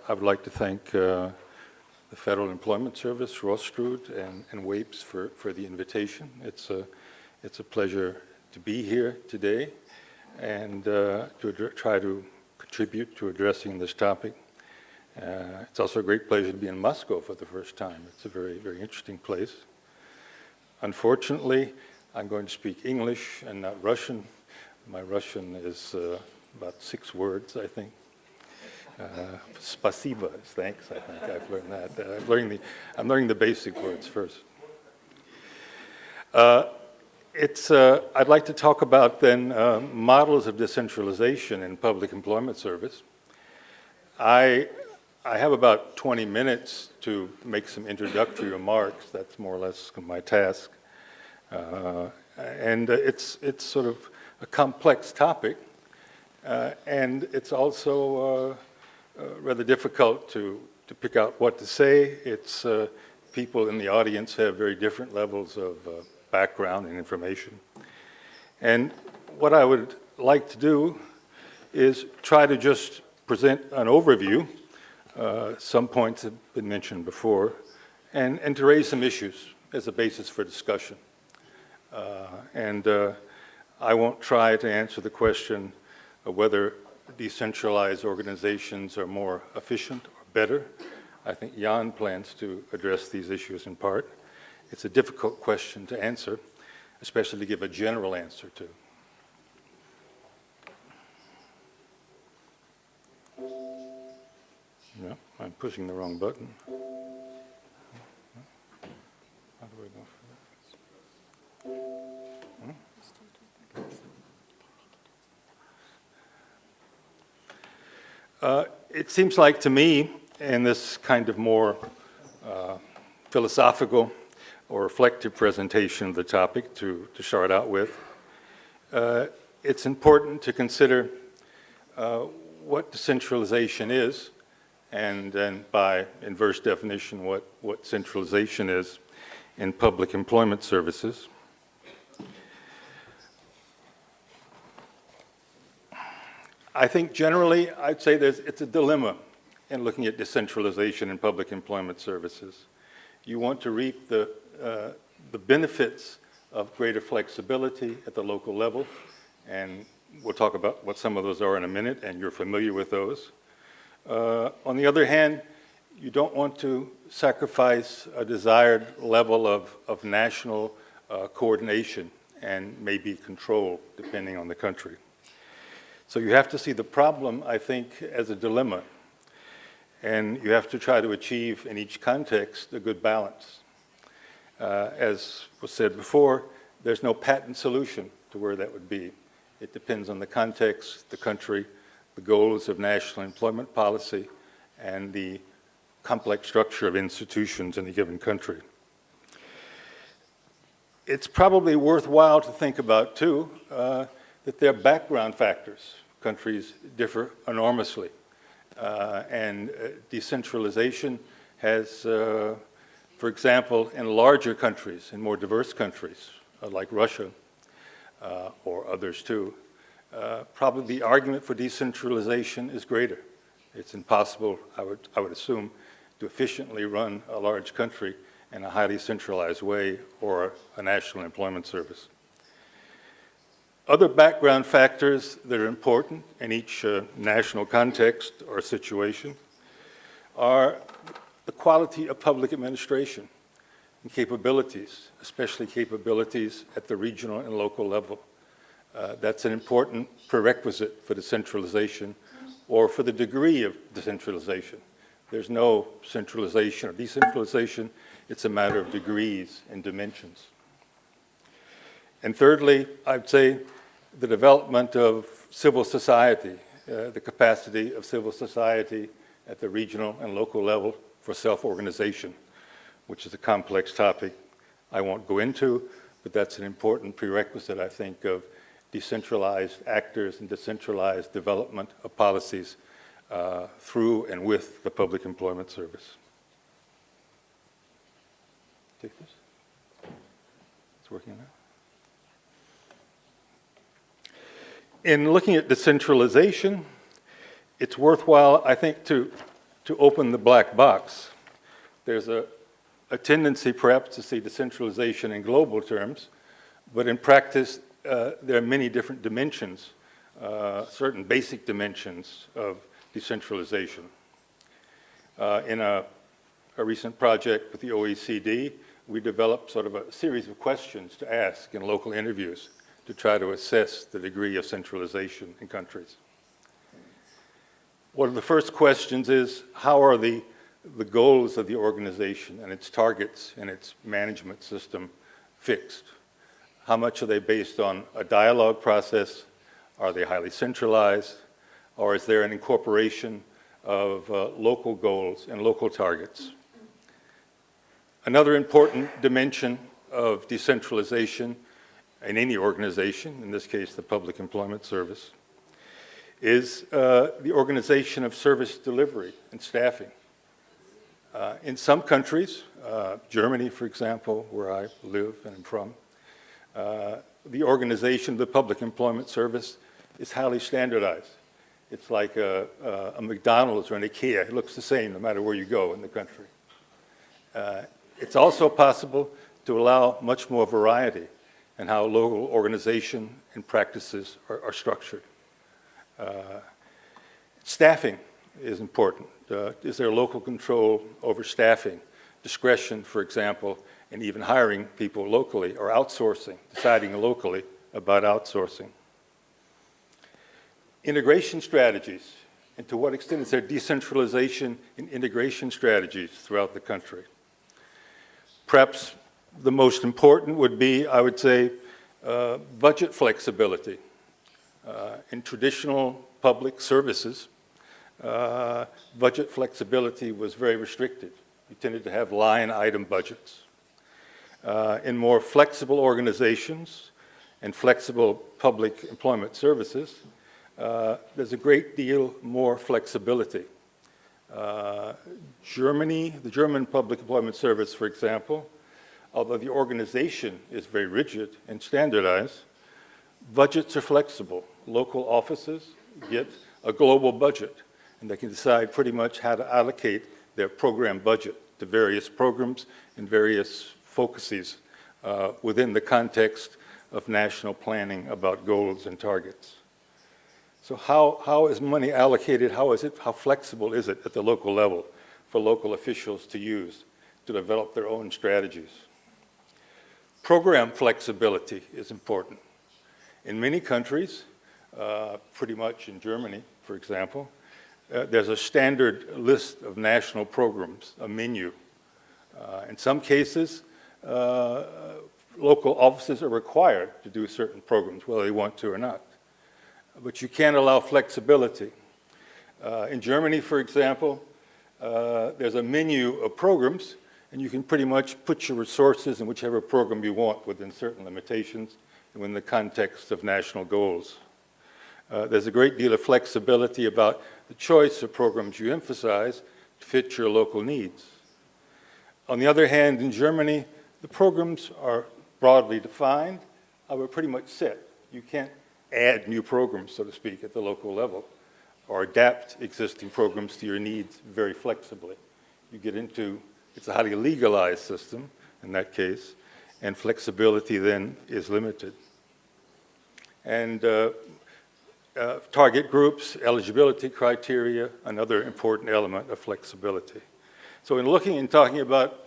I would like to thank the Federal Employment Service, Rostrud, and WAPES for the invitation. It's a pleasure to be here today and to try to contribute to addressing this topic. It's also a great pleasure to be in Moscow for the first time. It's a very, very interesting place. Unfortunately, I'm going to speak English and not Russian. My Russian is about 6 words, I think. Spasibo is thanks, I think. I've learned that. I'm learning the basic words first. I'd like to talk about then models of decentralization in public employment service. I have about 20 minutes to make some introductory remarks. That's more or less my task. And it's sort of a complex topic, and it's also rather difficult to pick out what to say. It's people in the audience have very different levels of background and information. And what I would like to do is try to just present an overview. Some points have been mentioned before, and to raise some issues as a basis for discussion. I won't try to answer the question of whether decentralized organizations are more efficient or better. I think Jan plans to address these issues in part. It's a difficult question to answer, especially to give a general answer to. No, I'm pushing the wrong button. How do I go for that? It seems like to me, in this kind of more philosophical or reflective presentation of the topic to start out with, it's important to consider what decentralization is, and then by inverse definition, what centralization is in public employment services. I think generally, I'd say it's a dilemma in looking at decentralization in public employment services. You want to reap the benefits of greater flexibility at the local level, and we'll talk about what some of those are in a minute, and you're familiar with those. On the other hand, you don't want to sacrifice a desired level of national coordination and maybe control, depending on the country. So you have to see the problem, I think, as a dilemma. And you have to try to achieve, in each context, a good balance. As was said before, there's no patent solution to where that would be. It depends on the context, the country, the goals of national employment policy, and the complex structure of institutions in a given country. It's probably worthwhile to think about, too, that there are background factors. Countries differ enormously. And decentralization has, for example, in larger countries, in more diverse countries, like Russia, or others too, probably the argument for decentralization is greater. It's impossible, I would assume, to efficiently run a large country in a highly centralized way or a national employment service. Other background factors that are important in each national context or situation are the quality of public administration and capabilities, especially capabilities at the regional and local level. That's an important prerequisite for decentralization or for the degree of decentralization. There's no centralization or decentralization. It's a matter of degrees and dimensions. And thirdly, I'd say the development of civil society, the capacity of civil society at the regional and local level for self-organization, which is a complex topic I won't go into, but that's an important prerequisite, I think, of decentralized actors and decentralized development of policies through and with the Public Employment Service. Take this. It's working now. In looking at decentralization, it's worthwhile, I think, to to open the black box. There's a tendency perhaps to see decentralization in global terms, but in practice, there are many different dimensions, certain basic dimensions of decentralization. In a recent project with the OECD, we developed sort of a series of questions to ask in local interviews to try to assess the degree of centralization in countries. One of the first questions is, how are the goals of the organization and its targets and its management system fixed? How much are they based on a dialogue process? Are they highly centralized? Or is there an incorporation of local goals and local targets? Another important dimension of decentralization in any organization, in this case the Public Employment Service, is the organization of service delivery and staffing. In some countries, Germany, for example, where I live and am from, the organization of the Public Employment Service is highly standardized. It's like a McDonald's or an IKEA. It looks the same no matter where you go in the country. It's also possible to allow much more variety in how local organization and practices are structured. Staffing is important. Is there local control over staffing? Discretion, for example, and even hiring people locally or outsourcing, deciding locally about outsourcing. Integration strategies, and to what extent is there decentralization in integration strategies throughout the country? Perhaps the most important would be, I would say, budget flexibility. In traditional public services, budget flexibility was very restricted. You tended to have line item budgets. In more flexible organizations and flexible public employment services, there's a great deal more flexibility. Germany, the German Public Employment Service, for example, although the organization is very rigid and standardized, budgets are flexible. Local offices get a global budget, and they can decide pretty much how to allocate their program budget to various programs and various focuses within the context of national planning about goals and targets. So how is money allocated? How flexible is it at the local level for local officials to use to develop their own strategies? Program flexibility is important. In many countries, pretty much in Germany, for example, there's a standard list of national programs, a menu. In some cases, local offices are required to do certain programs, whether they want to or not. But you can't allow flexibility. In Germany, for example, there's a menu of programs, and you can pretty much put your resources in whichever program you want within certain limitations and within the context of national goals. There's a great deal of flexibility about the choice of programs you emphasize to fit your local needs. On the other hand, in Germany, the programs are broadly defined, but pretty much set. You can't add new programs, so to speak, at the local level, or adapt existing programs to your needs very flexibly. You get into, it's a highly legalized system in that case, and flexibility then is limited. And target groups, eligibility criteria, another important element of flexibility. So in looking and talking about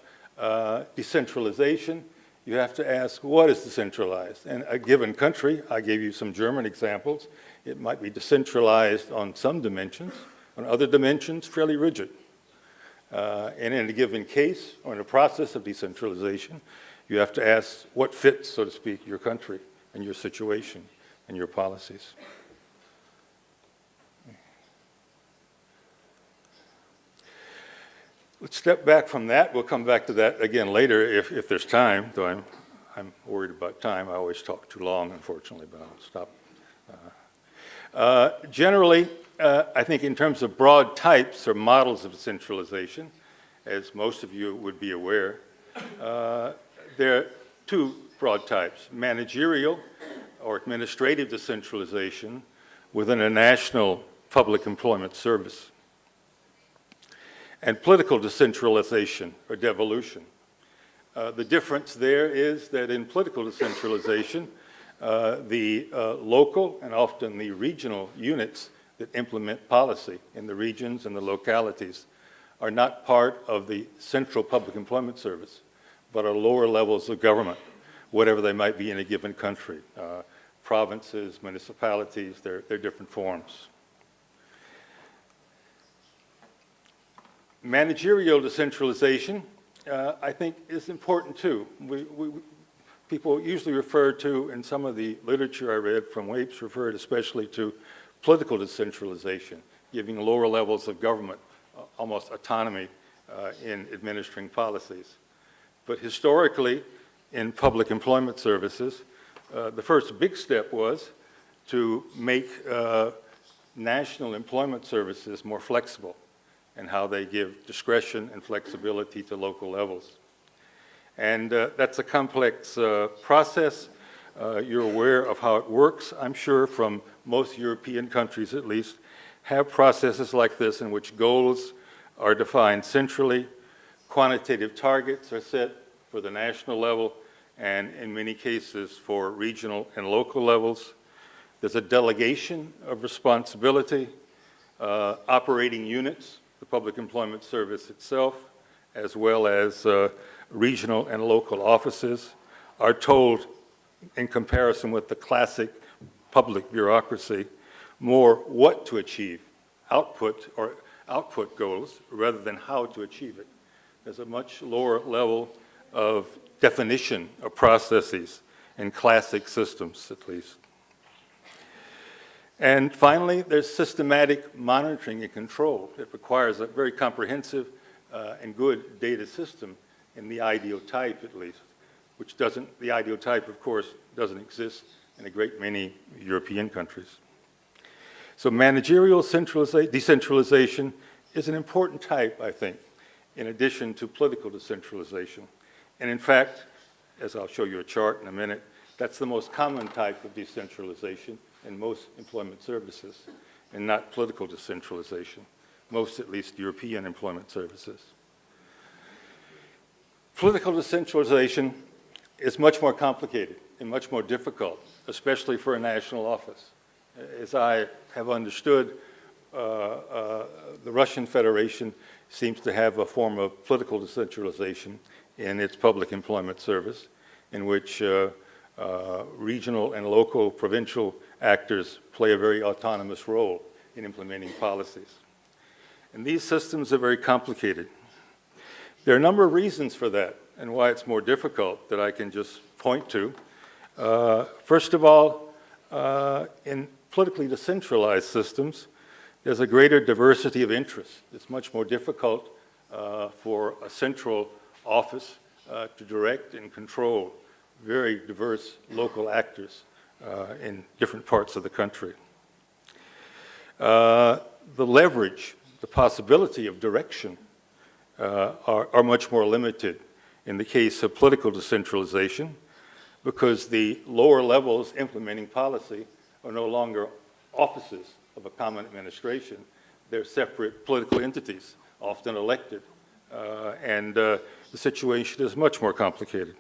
decentralization, you have to ask, what is decentralized? And a given country, I gave you some German examples, it might be decentralized on some dimensions, on other dimensions, fairly rigid. And in a given case, or in a process of decentralization, you have to ask what fits, so to speak, your country and your situation and your policies. Let's step back from that. We'll come back to that again later if there's time, though I'm worried about time. I always talk too long, unfortunately, but I'll stop. Generally, I think in terms of broad types or models of decentralization, as most of you would be aware, there are two broad types: managerial or administrative decentralization within a national public employment service. and political decentralization or devolution. The difference there is that in political decentralization, the local and often the regional units that implement policy in the regions and the localities are not part of the central public employment service, but are lower levels of government, whatever they might be in a given country. Provinces, municipalities, they're different forms. Managerial decentralization, I think, is important too. People usually refer to, in some of the literature I read from Wapes, referred especially to political decentralization, giving lower levels of government almost autonomy in administering policies. But historically, in public employment services, the first big step was to make national employment services more flexible and how they give discretion and flexibility to local levels. And that's a complex process. You're aware of how it works, I'm sure, from most European countries at least, have processes like this in which goals are defined centrally, quantitative targets are set for the national level, and in many cases for regional and local levels. There's a delegation of responsibility, operating units, the Public Employment Service itself, as well as regional and local offices, are told, in comparison with the classic public bureaucracy, more what to achieve, output goals, rather than how to achieve it. There's a much lower level of definition of processes in classic systems, at least. And finally, there's systematic monitoring and control. It requires a very comprehensive and good data system in the ideal type, at least, which doesn't, the ideal type, of course, doesn't exist in a great many European countries. So managerial decentralization is an important type, I think, in addition to political decentralization. And in fact, as I'll show you a chart in a minute, that's the most common type of decentralization in most employment services, and not political decentralization, most at least European employment services. Political decentralization is much more complicated and much more difficult, especially for a national office. As I have understood, the Russian Federation seems to have a form of political decentralization in its public employment service, in which regional and local provincial actors play a very autonomous role in implementing policies. And these systems are very complicated. There are a number of reasons for that and why it's more difficult that I can just point to. First of all, in politically decentralized systems, there's a greater diversity of interests. It's much more difficult for a central office to direct and control very diverse local actors in different parts of the country. The leverage, the possibility of direction are much more limited in the case of political decentralization, because the lower levels implementing policy are no longer offices of a common administration. They're separate political entities, often elected, and the situation is much more complicated.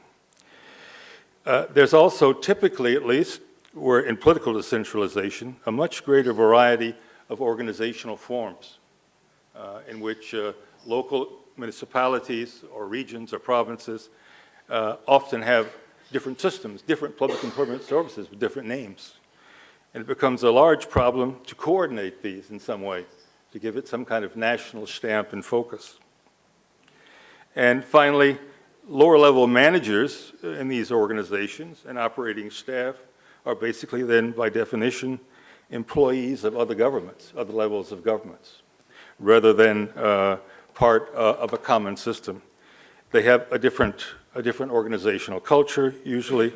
There's also typically, at least, where in political decentralization, a much greater variety of organizational forms in which local municipalities or regions or provinces often have different systems, different public employment services with different names. And it becomes a large problem to coordinate these in some way, to give it some kind of national stamp and focus. And finally, lower level managers in these organizations and operating staff are basically then, by definition, employees of other governments, other levels of governments, rather than part of a common system. They have a different organizational culture, usually,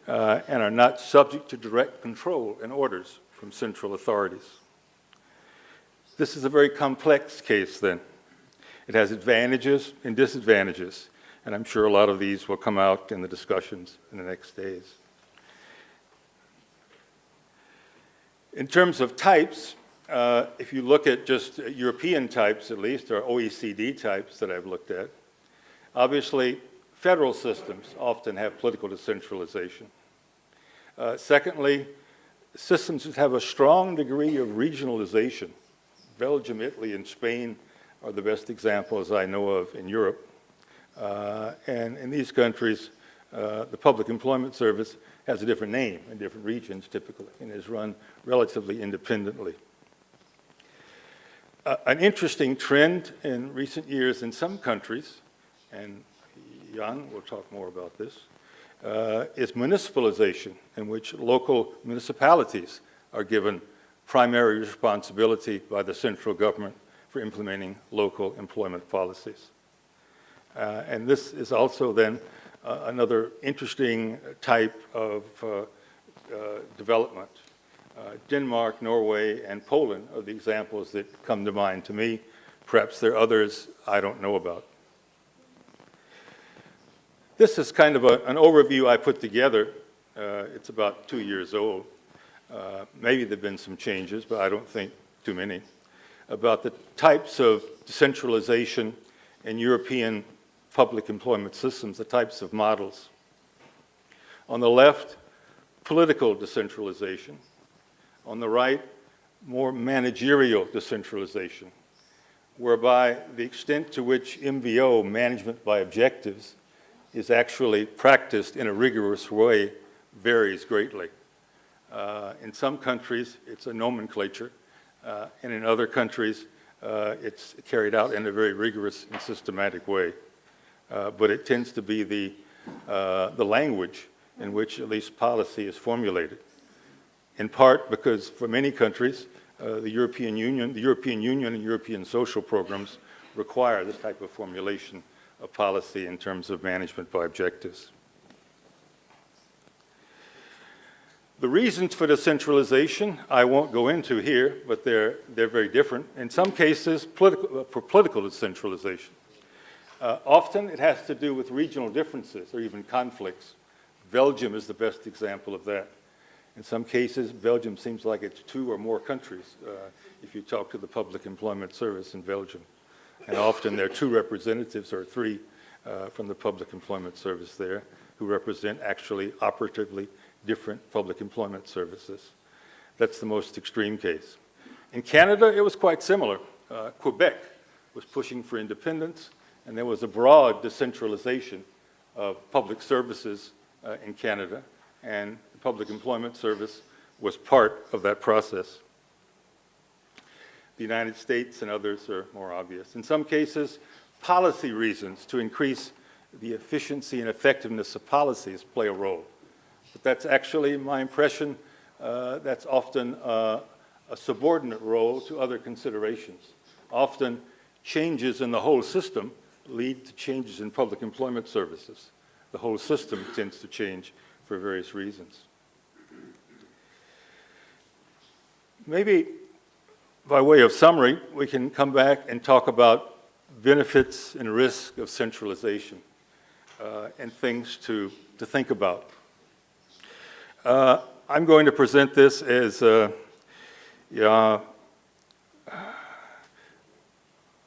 and are not subject to direct control and orders from central authorities. This is a very complex case, then. It has advantages and disadvantages, and I'm sure a lot of these will come out in the discussions in the next days. In terms of types, if you look at just European types, at least, or OECD types that I've looked at, obviously, federal systems often have political decentralization. Secondly, systems that have a strong degree of regionalization. Belgium, Italy, and Spain are the best examples I know of in Europe. And in these countries, the Public Employment Service has a different name in different regions, typically, and is run relatively independently. An interesting trend in recent years in some countries, and Jan will talk more about this, is municipalization, in which local municipalities are given primary responsibility by the central government for implementing local employment policies. And this is also then another interesting type of development. Denmark, Norway, and Poland are the examples that come to mind to me. Perhaps there are others I don't know about. This is kind of an overview I put together. It's about 2 years old. Maybe there have been some changes, but I don't think too many, about the types of decentralization in European public employment systems, the types of models. On the left, political decentralization. On the right, more managerial decentralization, whereby the extent to which MBO, management by objectives, is actually practiced in a rigorous way varies greatly. In some countries, it's a nomenclature, and in other countries, it's carried out in a very rigorous and systematic way. But it tends to be the language in which at least policy is formulated, in part because for many countries, the European Union and European social programs require this type of formulation of policy in terms of management by objectives. The reasons for decentralization I won't go into here, but they're very different. In some cases, for political decentralization. Often it has to do with regional differences or even conflicts. Belgium is the best example of that. In some cases, Belgium seems like it's 2 or more countries if you talk to the Public Employment Service in Belgium. And often there are 2 representatives or 3 from the Public Employment Service there who represent actually operatively different public employment services. That's the most extreme case. In Canada, it was quite similar. Quebec was pushing for independence, and there was a broad decentralization of public services in Canada, and the Public Employment Service was part of that process. The United States and others are more obvious. In some cases, policy reasons to increase the efficiency and effectiveness of policies play a role. But that's actually, my impression, that's often a subordinate role to other considerations. Often, changes in the whole system lead to changes in public employment services. The whole system tends to change for various reasons. Maybe by way of summary, we can come back and talk about benefits and risk of centralization and things to think about. I'm going to present this as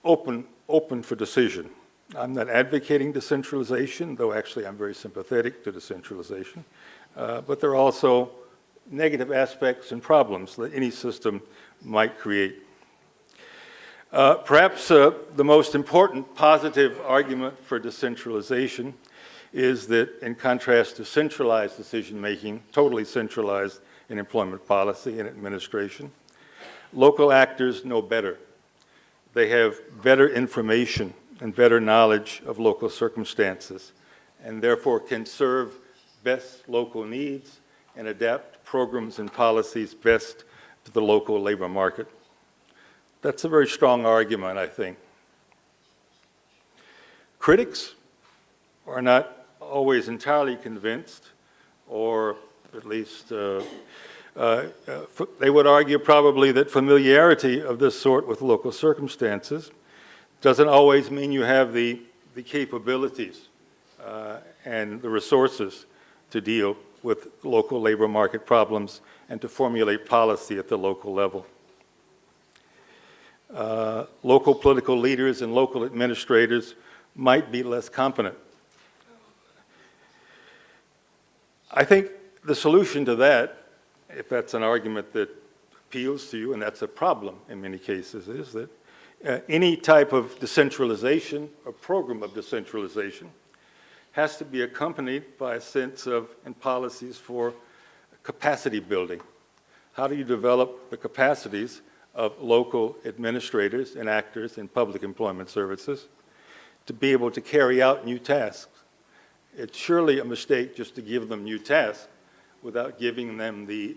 open for decision. I'm not advocating decentralization, though actually I'm very sympathetic to decentralization. But there are also negative aspects and problems that any system might create. Perhaps the most important positive argument for decentralization is that, in contrast to centralized decision-making, totally centralized in employment policy and administration, local actors know better. They have better information and better knowledge of local circumstances, and therefore can serve best local needs and adapt programs and policies best to the local labor market. That's a very strong argument, I think. Critics are not always entirely convinced, or at least they would argue probably that familiarity of this sort with local circumstances doesn't always mean you have the capabilities and the resources to deal with local labor market problems and to formulate policy at the local level. local political leaders and local administrators might be less competent. I think the solution to that, if that's an argument that appeals to you, and that's a problem in many cases, is that any type of decentralization or program of decentralization has to be accompanied by a sense of and policies for capacity building. How do you develop the capacities of local administrators and actors in public employment services to be able to carry out new tasks? It's surely a mistake just to give them new tasks without giving them the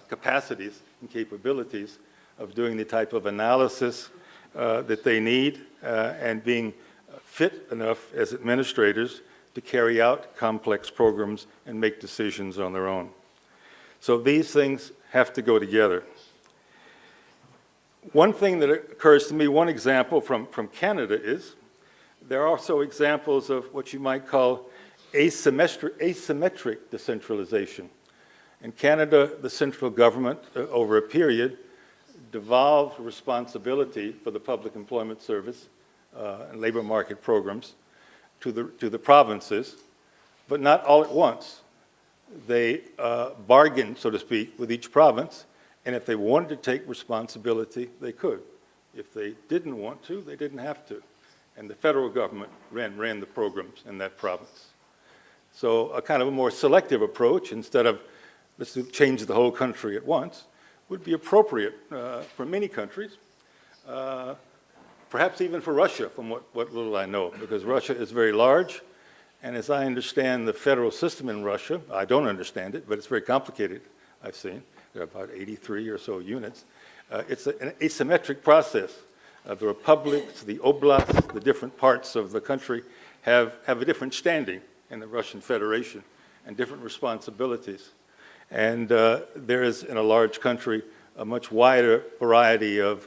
capacities and capabilities of doing the type of analysis that they need and being fit enough as administrators to carry out complex programs and make decisions on their own. So these things have to go together. One thing that occurs to me, one example from Canada is, there are also examples of what you might call asymmetric decentralization. In Canada, the central government, over a period, devolved responsibility for the public employment service and labor market programs to the provinces, but not all at once. They bargained, so to speak, with each province, and if they wanted to take responsibility, they could. If they didn't want to, they didn't have to. And the federal government ran the programs in that province. So a kind of a more selective approach, instead of let's change the whole country at once, would be appropriate for many countries, perhaps even for Russia, from what little I know, because Russia is very large, and as I understand the federal system in Russia, I don't understand it, but it's very complicated, I've seen. There are about 83 or so units. It's an asymmetric process. The republics, the oblasts, the different parts of the country have a different standing in the Russian Federation and different responsibilities. And there is, in a large country, a much wider variety of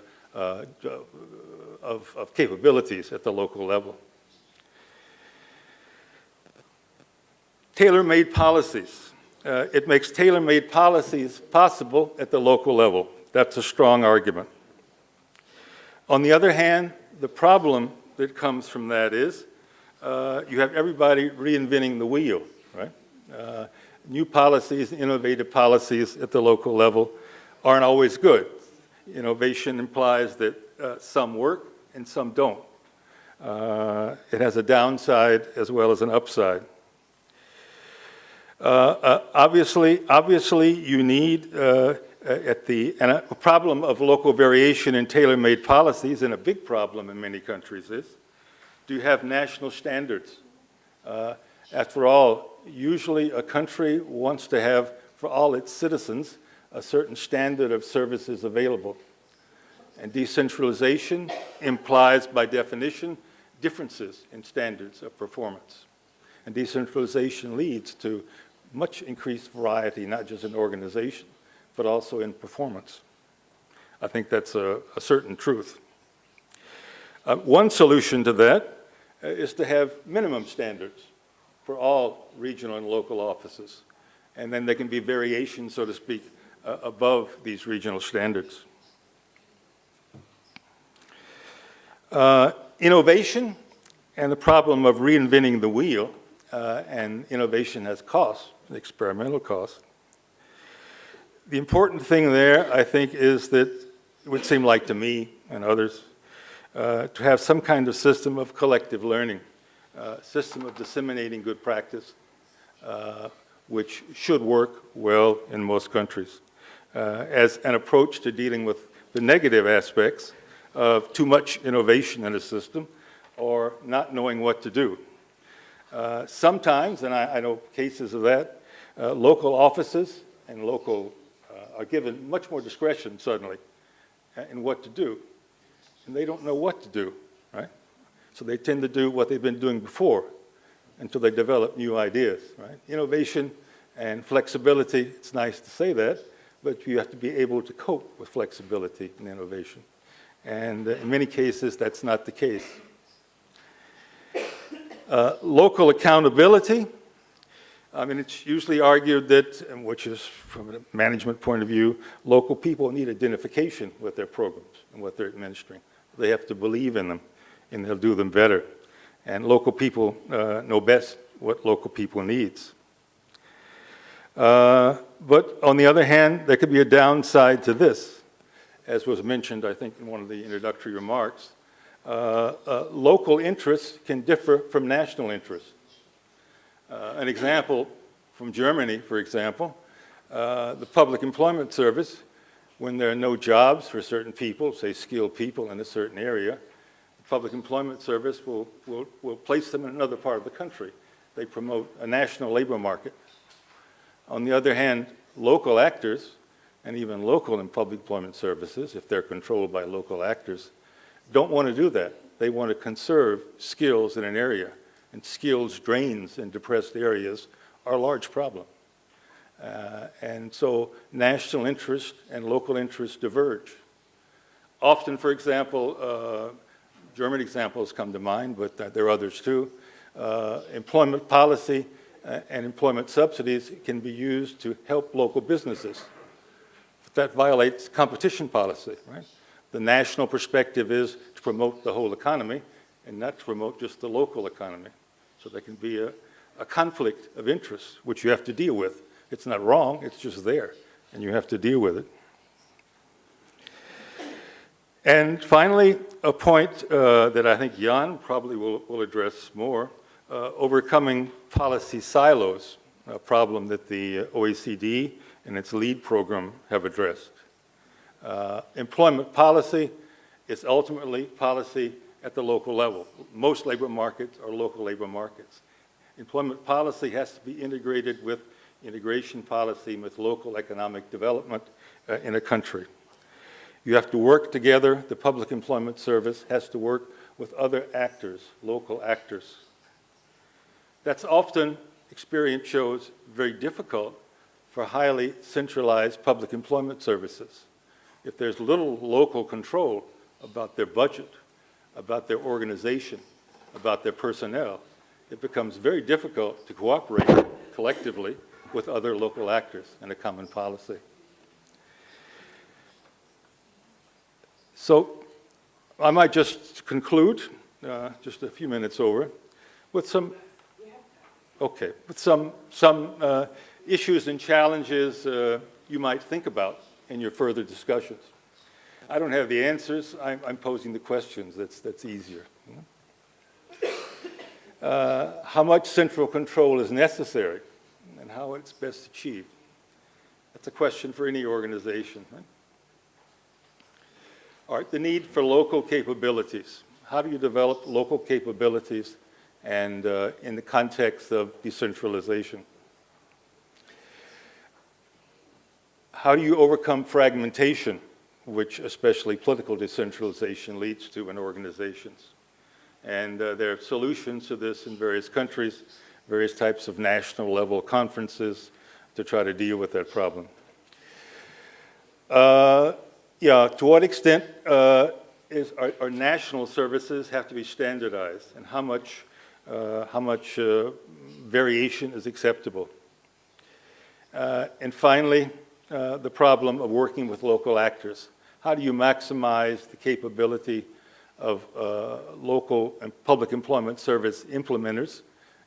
capabilities at the local level. Tailor-made policies. It makes tailor-made policies possible at the local level. That's a strong argument. On the other hand, the problem that comes from that is you have everybody reinventing the wheel, right? New policies, innovative policies at the local level aren't always good. Innovation implies that some work and some don't. It has a downside as well as an upside. Obviously, you need and a problem of local variation in tailor-made policies, and a big problem in many countries is, do you have national standards? After all, usually a country wants to have, for all its citizens, a certain standard of services available. And decentralization implies, by definition, differences in standards of performance. And decentralization leads to much increased variety, not just in organization, but also in performance. I think that's a certain truth. One solution to that is to have minimum standards for all regional and local offices. And then there can be variations, so to speak, above these regional standards. Innovation and the problem of reinventing the wheel, and innovation has costs, experimental costs. The important thing there, I think, is that it would seem like to me and others to have some kind of system of collective learning, system of disseminating good practice, which should work well in most countries, as an approach to dealing with the negative aspects of too much innovation in a system or not knowing what to do. Sometimes, and I know cases of that, local offices and local are given much more discretion suddenly in what to do, and they don't know what to do, right? So they tend to do what they've been doing before until they develop new ideas, right? Innovation and flexibility, it's nice to say that, but you have to be able to cope with flexibility and innovation. And in many cases, that's not the case. Local accountability. I mean, it's usually argued that, which is from a management point of view, local people need identification with their programs and what they're administering. They have to believe in them, and they'll do them better. And local people know best what local people needs. But on the other hand, there could be a downside to this. As was mentioned, I think, in one of the introductory remarks, local interests can differ from national interests. An example from Germany, for example, the Public Employment Service, when there are no jobs for certain people, say skilled people in a certain area, the Public Employment Service will place them in another part of the country. They promote a national labor market. On the other hand, local actors, and even local and public employment services, if they're controlled by local actors, don't want to do that. They want to conserve skills in an area, and skills drains in depressed areas are a large problem. And so national interest and local interest diverge. Often, for example, German examples come to mind, but there are others too. Employment policy and employment subsidies can be used to help local businesses. That violates competition policy, right? The national perspective is to promote the whole economy and not to promote just the local economy. So there can be a conflict of interest, which you have to deal with. It's not wrong, it's just there, and you have to deal with it. And finally, a point that I think Jan probably will address more, overcoming policy silos, a problem that the OECD and its LEAD program have addressed. Employment policy is ultimately policy at the local level. Most labor markets are local labor markets. Employment policy has to be integrated with integration policy with local economic development in a country. You have to work together. The Public Employment Service has to work with other actors, local actors. That's often, experience shows, very difficult for highly centralized public employment services. If there's little local control about their budget, about their organization, about their personnel, it becomes very difficult to cooperate collectively with other local actors in a common policy. So I might just conclude, just a few minutes over, with some issues and challenges you might think about in your further discussions. I don't have the answers. I'm posing the questions. That's easier. How much central control is necessary and how it's best achieved? That's a question for any organization, right? All right, the need for local capabilities. How do you develop local capabilities and in the context of decentralization? How do you overcome fragmentation, which especially political decentralization leads to in organizations? And there are solutions to this in various countries, various types of national level conferences to try to deal with that problem. To what extent our national services have to be standardized, and how much variation is acceptable? And finally, the problem of working with local actors. How do you maximize the capability of local and public employment service implementers,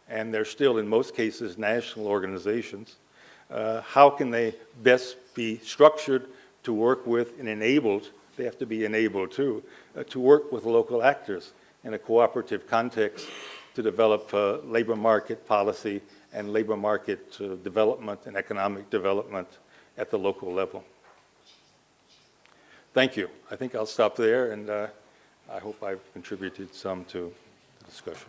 and they're still in most cases national organizations? How can they best be structured to work with and enabled, they have to be enabled too, to work with local actors in a cooperative context to develop labor market policy and labor market development and economic development at the local level. Thank you. I think I'll stop there, and I hope I've contributed some to the discussion.